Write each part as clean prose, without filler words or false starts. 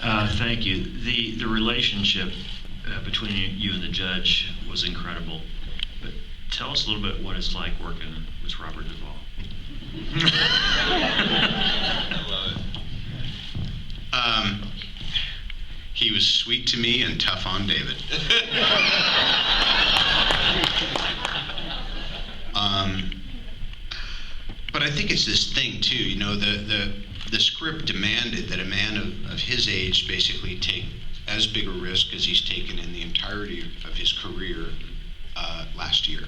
Thank you. The relationship between you and the judge was incredible. But tell us a little bit what it's like working with Robert Duvall. I love it. He was sweet to me and tough on David. But I think it's this thing too, you know, the script demanded that a man of his age basically take as big a risk as he's taken in the entirety of his career last year.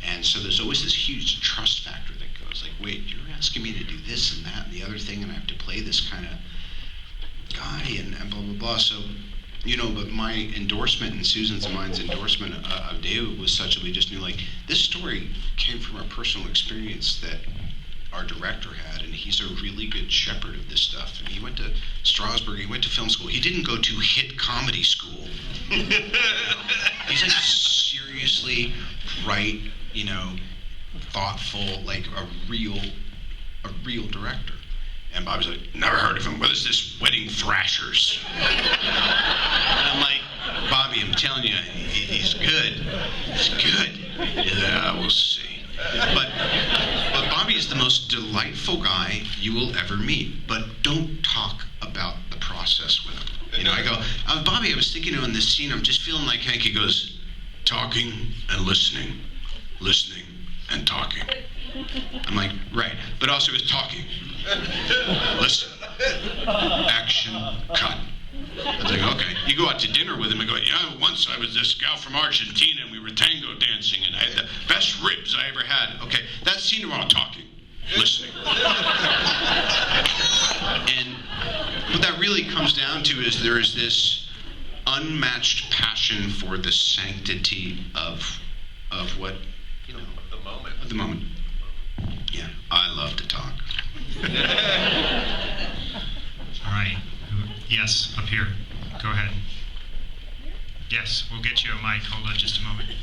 And so there's always this huge trust factor that goes like, wait, you're asking me to do this and that and the other thing, and I have to play this kind of guy and blah, blah, blah. So, you know, but my endorsement and Susan's and mine's endorsement of David was such that we just knew, like, this story came from a personal experience that our director had, and he's a really good shepherd of this stuff. And he went to Strasbourg, he went to film school. He didn't go to hit comedy school. You know? He's like seriously bright, you know, thoughtful, like a real director. And Bobby's like, never heard of him. What is this, Wedding Thrashers? You know? And I'm like, Bobby, I'm telling you, he's good. He's good. Yeah, we'll see. But Bobby is the most delightful guy you will ever meet. But don't talk about the process with him. You know, I go, Bobby, I was thinking on this scene, I'm just feeling like Hank. He goes, talking and listening and talking. I'm like, right. But also it's talking. Listen. Action. Cut. I was like, okay. You go out to dinner with him and go, yeah, once I was this gal from Argentina and we were tango dancing and I had the best ribs I ever had. Okay, that's scene while talking. Listening. And what that really comes down to is there is this unmatched passion for the sanctity of what, you know, the moment. Yeah, I love to talk. All right. Yes, up here. Go ahead. Yes, we'll get you a mic. Hold on just a moment. The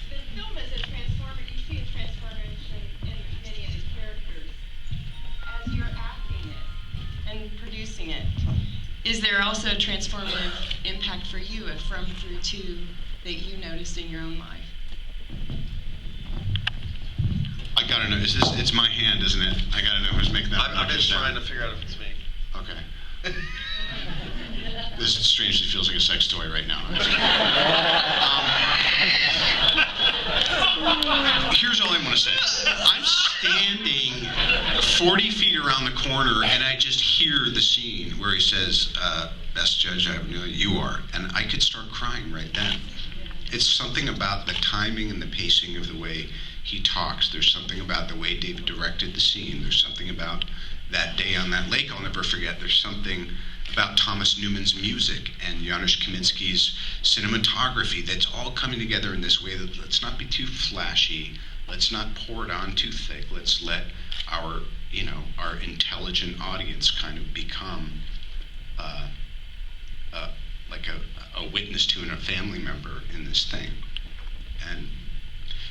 film is a transformative. You see a transformation in many of the characters as you're acting it and producing it. Is there also a transformative impact for you, a from, through, to, that you noticed in your own life? I gotta know, it's my hand, isn't it? I gotta know who's making that. I'm just trying to figure out if it's me. Okay. This strangely feels like a sex toy right now. Here's all I want to say. I'm standing 40 feet around the corner, and I just hear the scene where he says, best judge I ever knew, you are. And I could start crying right then. It's something about the timing and the pacing of the way he talks. There's something about the way David directed the scene. There's something about that day on that lake I'll never forget. There's something about Thomas Newman's music and Janusz Kaminski's cinematography that's all coming together in this way that let's not be too flashy, let's not pour it on too thick, let's let our, you know, our intelligent audience kind of become like a witness to and a family member in this thing. And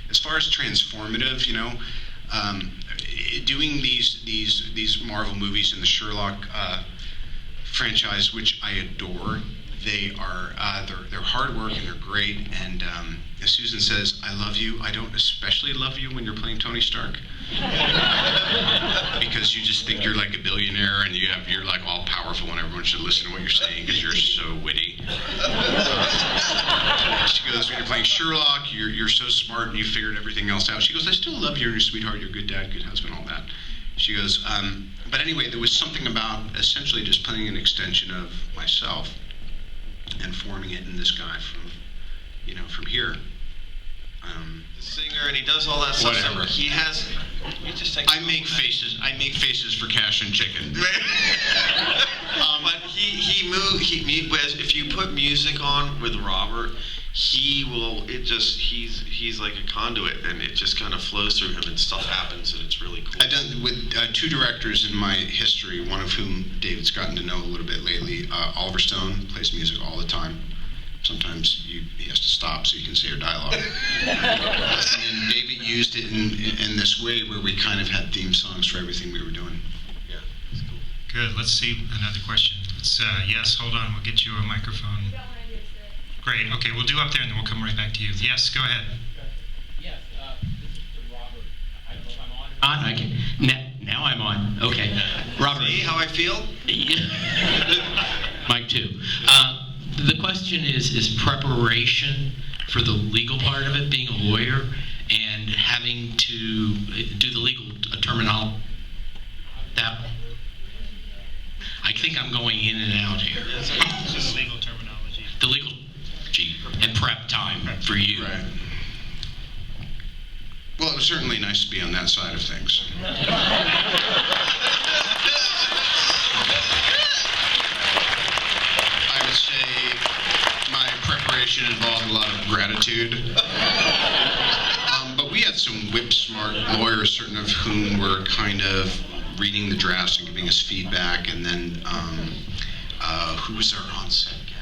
as far as transformative, you know, doing these Marvel movies in the Sherlock franchise, which I adore, they are they're hard work and they're great. And as Susan says, I love you. I don't especially love you when you're playing Tony Stark, because you just think you're like a billionaire and you're like all powerful and everyone should listen to what you're saying because you're so witty. She goes, when you're playing Sherlock, you're so smart and you figured everything else out. She goes, I still love you, you're a sweetheart, you're a good dad, good husband, all that. She goes, but anyway, there was something about essentially just playing an extension of myself and forming it in this guy from here. The singer, and he does all that stuff. Whatever. So he has. You just take. I make faces for cash and chicken. But if you put music on with Robert, he will. He's like a conduit, and it just kind of flows through him, and stuff happens, and it's really cool. I've done with two directors in my history, one of whom David's gotten to know a little bit lately. Oliver Stone plays music all the time. Sometimes he has to stop so you can say your dialogue. And then David used it in this way where we kind of had theme songs for everything we were doing. Yeah, that's cool. Good. Let's see another question. Yes, hold on. We'll get you a microphone. Great. Okay, we'll do up there and then we'll come right back to you. Yes, go ahead. Yes, this is to Robert. I don't know if I'm on. On? Okay. Now I'm on. Okay. Robert. See how I feel? Mike too. The question is preparation for the legal part of it, being a lawyer, and having to do the legal terminology. I think I'm going in and out here. Just legal terminology. The legal and prep time for you. Right. Well, it was certainly nice to be on that side of things. I would say my preparation involved a lot of gratitude. But we had some whip-smart lawyers, certain of whom were kind of reading the drafts and giving us feedback. And then, who was our on-set gal?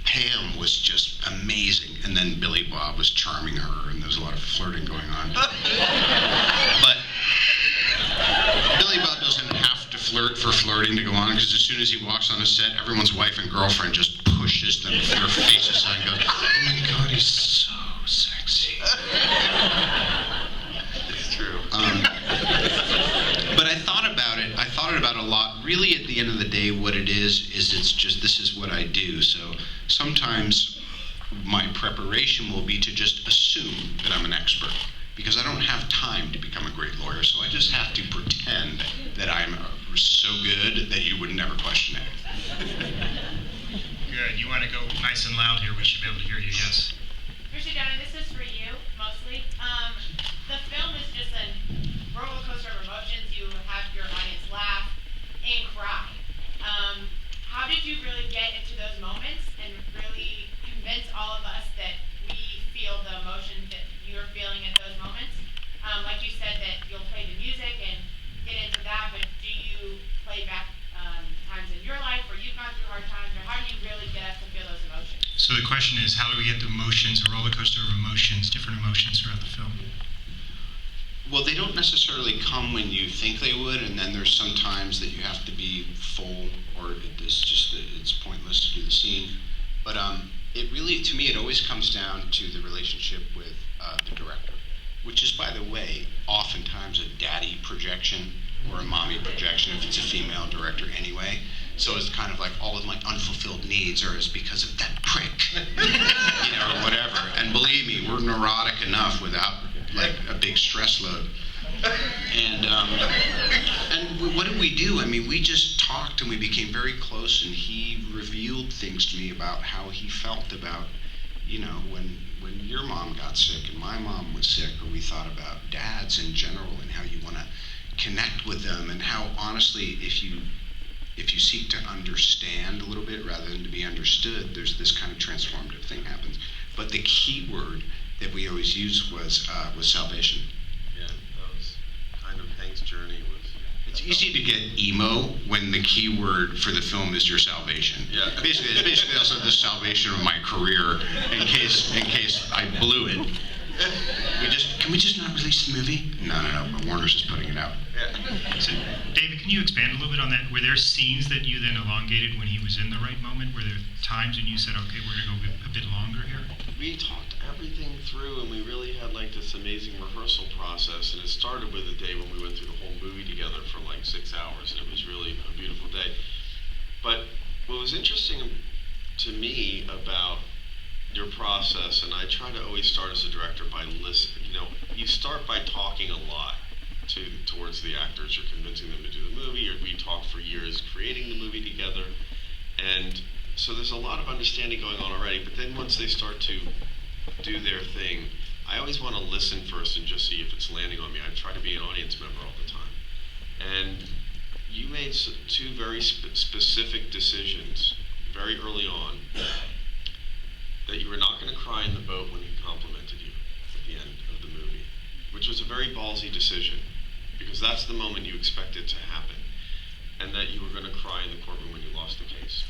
Pam was just amazing. And then Billy Bob was charming her, and there was a lot of flirting going on. But Billy Bob doesn't have to flirt for flirting to go on, because as soon as he walks on a set, everyone's wife and girlfriend just pushes them with their faces on and goes, "Oh my God, he's so sexy." It's true. But I thought about it. I thought about it a lot. Really, at the end of the day, what it is it's just, this is what I do. So sometimes my preparation will be to just assume that I'm an expert, because I don't have time to become a great lawyer. So I just have to pretend that I'm so good that you would never question it. Good. You want to go nice and loud here? We should be able to hear you. Yes. Mr. Downey, this is for you, mostly. The film is just a roller coaster of emotions. You have your audience laugh and cry. How did you really get into those moments and really convince all of us that we feel the emotion that you're feeling at those moments? Like you said that you'll play the music and get into that, but do you play back times in your life where you've gone through hard times, or how do you really get us to feel those emotions? So the question is, how do we get the emotions, a roller coaster of emotions, different emotions throughout the film? Well, they don't necessarily come when you think they would, and then there's some times that you have to be full, or it's pointless to do the scene. But it really, to me, it always comes down to the relationship with the director, which is, by the way, oftentimes a daddy projection or a mommy projection if it's a female director anyway. So it's kind of like all of my unfulfilled needs are is because of that prick, or whatever. And believe me, we're neurotic enough without like a big stress load. And what did we do? I mean, we just talked and we became very close, and he revealed things to me about how he felt about, when your mom got sick and my mom was sick, or we thought about dads in general and how you want to connect with them, and how honestly, if you seek to understand a little bit rather than to be understood, there's this kind of transformative thing happens. But the key word that we always used was salvation. Yeah, that was kind of Hank's journey. It's easy to get emo when the key word for the film is your salvation. Yeah. It's basically also the salvation of my career in case I blew it. Can we just not release the movie? No, but Warner's just putting it out. Yeah. So, David, can you expand a little bit on that? Were there scenes that you then elongated when he was in the right moment? Were there times when you said, okay, we're going to go a bit longer here? We talked everything through, and we really had like this amazing rehearsal process. And it started with a day when we went through the whole movie together for like 6 hours, and it was really a beautiful day. But what was interesting to me about your process, and I try to always start as a director by listening. You start by talking a lot towards the actors. You're convincing them to do the movie, or we talked for years creating the movie together, and so there's a lot of understanding going on already. But then once they start to do their thing, I always want to listen first and just see if it's landing on me. I try to be an audience member all the time, and you made two very specific decisions very early on, that you were not going to cry in the boat when he complimented you at the end of the movie, which was a very ballsy decision, because that's the moment you expected to happen, and that you were going to cry in the courtroom when you lost the case.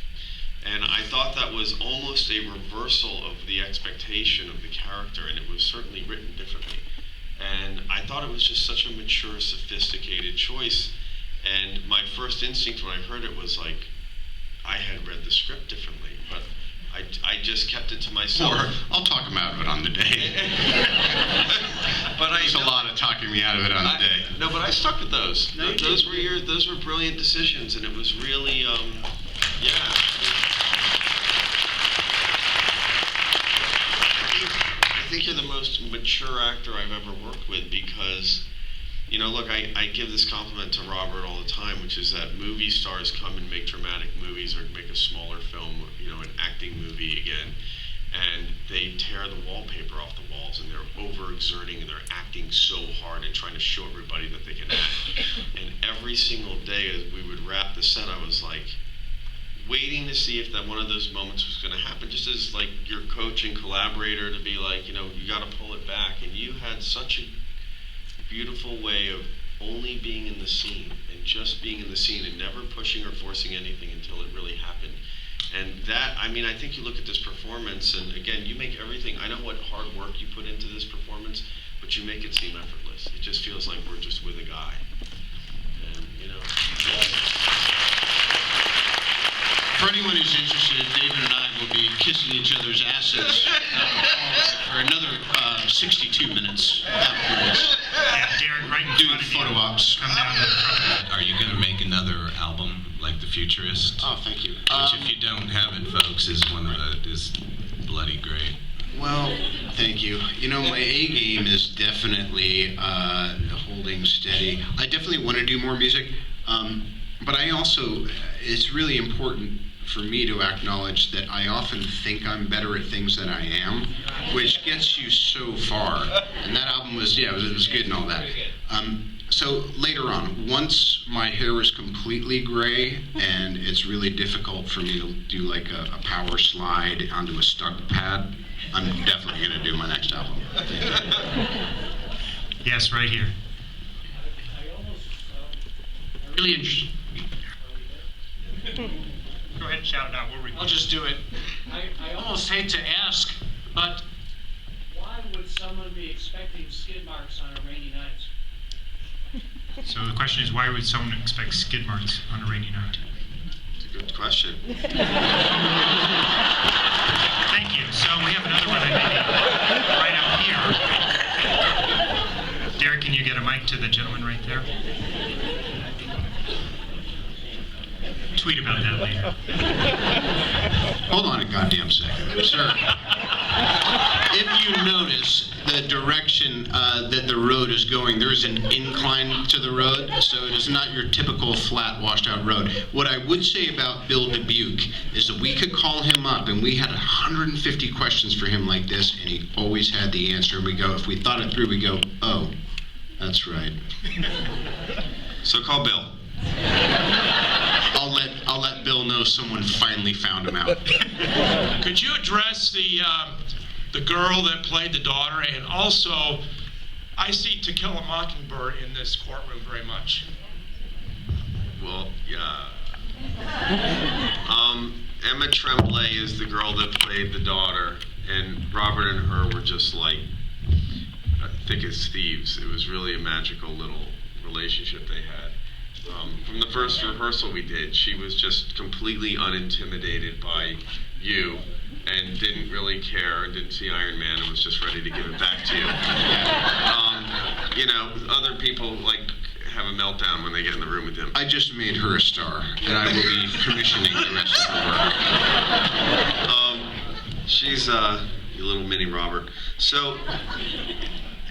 And I thought that was almost a reversal of the expectation of the character, and it was certainly written differently. And I thought it was just such a mature, sophisticated choice. And my first instinct when I heard it was like, I had read the script differently, but I just kept it to myself. Or I'll talk him out of it on the day. But There's a lot of talking me out of it on the day. No, but I stuck with those. No, you Those did. were brilliant decisions, and it was really, yeah. I think you're the most mature actor I've ever worked with because, you know, look, I give this compliment to Robert all the time, which is that movie stars come and make dramatic movies or make a smaller film, you know, an acting movie again, and they tear the wallpaper off the walls and they're overexerting and they're acting so hard and trying to show everybody that they can act. And every single day as we would wrap the set, I was like, waiting to see if that one of those moments was going to happen, just as like your coach and collaborator to be like, you know, you got to pull it back. And you had such a beautiful way of only being in the scene and just being in the scene and never pushing or forcing anything until it really happened. And that, I mean, I think you look at this performance, and again, you make everything, I know what hard work you put into this performance, but you make it seem effortless. It just feels like we're just with a guy. And, you know. For anyone who's interested, David and I will be kissing each other's asses for another 62 minutes afterwards. Yeah, Derek, right in Doing front of you. photo ops. Come down to the front. Are you going to make another album like The Futurist? Oh, thank you. Which, if you don't have it, folks, is bloody great. Well, thank you. You know, my A game is definitely holding steady. I definitely want to do more music, but I also, it's really important for me to acknowledge that I often think I'm better at things than I am, which gets you so far. And that album was, yeah, it was good and all that. So later on, once my hair is completely gray and it's really difficult for me to do like a power slide onto a stud pad, I'm definitely going to do my next album. Yes, right here. Really interesting. Go ahead and shout it out. We'll record. I'll just do it. I almost hate to ask, but why would someone be expecting skid marks on a rainy night? So the question is, why would someone expect skid marks on a rainy night? It's a good question. Thank you. So we have another one, right up here. Derek, can you get a mic to the gentleman right there? Tweet about that later. Hold on a goddamn second, sir. If you notice the direction that the road is going, there is an incline to the road, so it is not your typical flat, washed-out road. What I would say about Bill Dubuque is that we could call him up, and we had 150 questions for him like this, and he always had the answer. And we go, if we thought it through, we go, oh, that's right. So call Bill. I'll let Bill know someone finally found him out. Could you address the girl that played the daughter, and also, I see To Kill a Mockingbird in this courtroom very much. Well, yeah. Emma Tremblay is the girl that played the daughter, and Robert and her were just like thick as thieves. It was really a magical little relationship they had. From the first rehearsal we did, she was just completely unintimidated by you and didn't really care and didn't see Iron Man and was just ready to give it back to you. You know, other people like have a meltdown when they get in the room with him. I just made her a star, and I will be commissioning the rest of her work. She's a little mini Robert. So,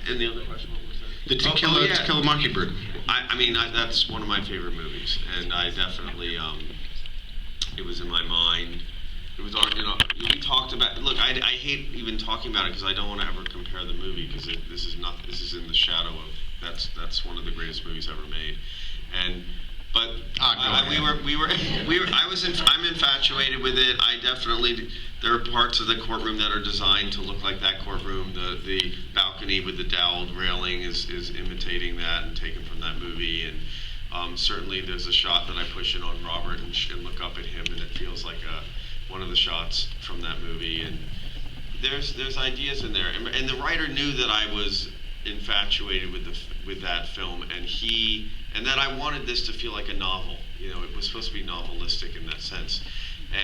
and the other question, what was that? To Kill a Mockingbird. I mean, that's one of my favorite movies, and I definitely, it was in my mind. It was, you know, we talked about. Look, I hate even talking about it because I don't want to ever compare the movie because this is in the shadow of that's one of the greatest movies ever made, and. But I'm infatuated with it. I definitely, there are parts of the courtroom that are designed to look like that courtroom. The balcony with the doweled railing is imitating that and taken from that movie. And certainly there's a shot that I push in on Robert and look up at him, and it feels like one of the shots from that movie. And there's ideas in there. And the writer knew that I was infatuated with that film, and he and that I wanted this to feel like a novel. You know, it was supposed to be novelistic in that sense.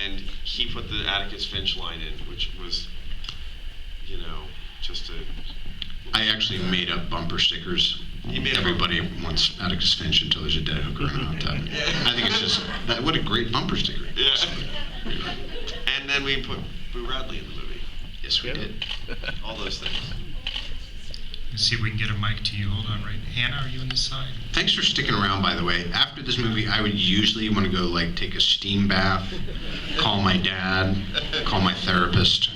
And he put the Atticus Finch line in, which was, you know, just a... I actually made up bumper stickers. You made up- Everybody wants Atticus Finch until there's a dead hooker in a hot tub. I think it's just, what a great bumper sticker. Yeah. And then we put Boo Radley in the movie. Yes, we did. All those things. Let's see if we can get a mic to you. Hold on, right. Hannah, are you on this side? Thanks for sticking around, by the way. After this movie, I would usually want to go, like, take a steam bath, call my dad, call my therapist.